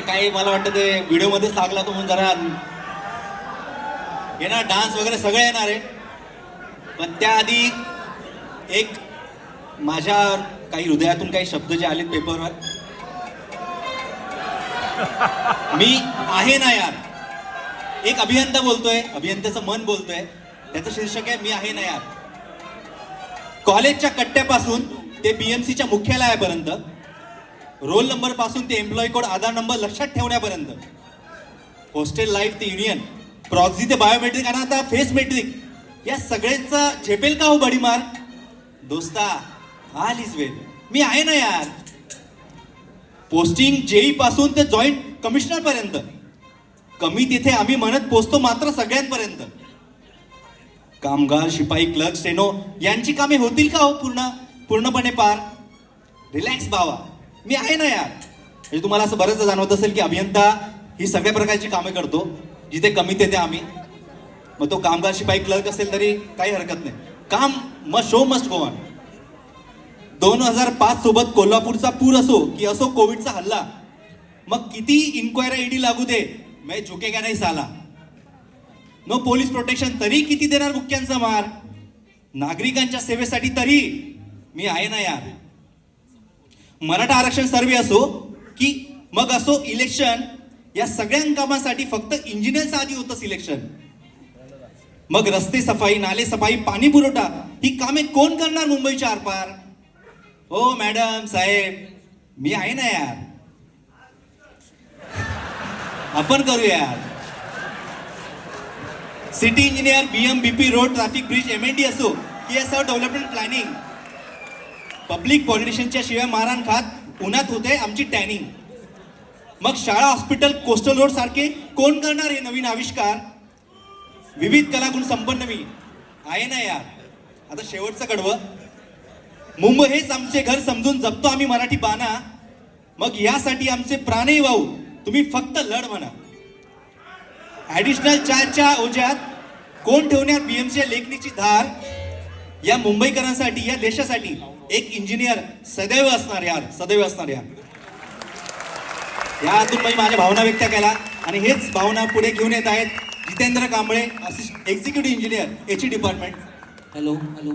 काही मला वाटतं ते व्हिडिओ मध्ये लागला तो म्हणून जरा येणार डान्स वगैरे सगळं येणार आहे. पण त्याआधी एक माझ्या काही हृदयातून काही शब्द जे आलेत पेपरवर. मी आहे ना यार. एक अभियंता बोलतोय, अभियंत्याचं मन बोलतोय, त्याचं शीर्षक आहे मी आहे ना यार. कॉलेजच्या कट्ट्यापासून ते बीएमसीच्या मुख्यालयापर्यंत, रोल नंबर पासून ते एम्प्लॉई कोड आधार नंबर लक्षात ठेवण्यापर्यंत, हॉस्टेल लाईफ ते युनियन, प्रॉक्सी ते बायोमेट्रिक आणि आता फेस मेट्रिक, या सगळ्यांचा झेपेल का हो बडीमार. दोस्ता ऑल इज वेल. मी आहे ना यार. पोस्टिंग जेई पासून ते जॉईंट कमिशनर पर्यंत, कमी तिथे आम्ही म्हणत पोचतो मात्र सगळ्यांपर्यंत. कामगार, शिपाई, क्लर्क, स्टेनो यांची कामे होतील का हो पूर्णपणे पार. रिलॅक्स बावा, मी आहे ना यार. म्हणजे तुम्हाला असं बरंच जाणवत असेल की अभियंता ही सगळ्या प्रकारची कामे करतो, जिथे कमी तिथे आम्ही. मग तो कामगार, शिपाई, क्लर्क असेल तरी काही हरकत नाही. काम must show must go on. 2005 सोबत कोल्हापूरचा पूर असो की असो कोविडचा हल्ला, मग किती इन्क्वायरी ईडी लागू दे, मैं झुकेगा नाही साला. नो पोलीस प्रोटेक्शन तरी किती देणार मुख्यांचा मार. नागरिकांच्या सेवेसाठी तरी मी आहे ना यार. मराठा आरक्षण सर्वे असो की मग असो इलेक्शन, या सगळ्या कामासाठी फक्त इंजिनियरचं आधी होतं सिलेक्शन. मग रस्ते सफाई, नाले सफाई, पाणी पुरवठा, ही कामे कोण करणार मुंबईच्या आरपार. हो मॅडम साहेब, मी आहे ना यार. आपण करूया यार. City engineer, BMBP, road, traffic, bridge, MND असो की असं डेव्हलपमेंट प्लॅनिंग, पब्लिक पॉलिटिशियनच्या शिवाय मारहाण खात उन्हात होते आमची टॅनिंग. मग शाळा, हॉस्पिटल, कोस्टल रोड सारखे कोण करणार हे नवीन आविष्कार. विविध कलागुण संपन्न मी आहे ना यार. आता शेवटचं कडवं. मुंबई हेच आमचे घर समजून जपतो आम्ही मराठी बाणा. मग यासाठी आमचे प्राणही वाहू, तुम्ही फक्त लढ म्हणा. ऍडिशनल चार्जच्या ओझ्यात कोण ठेवण्यात बीएमसीच्या लेखणीची धार. या मुंबईकरांसाठी, या देशासाठी एक इंजिनियर सदैव असणार यार, सदैव असणार यार. यातून मी माझ्या भावना व्यक्त केला आणि हेच भावना पुढे घेऊन येत आहेत Jitendra Kamble, executive engineer, HE department. Hello hello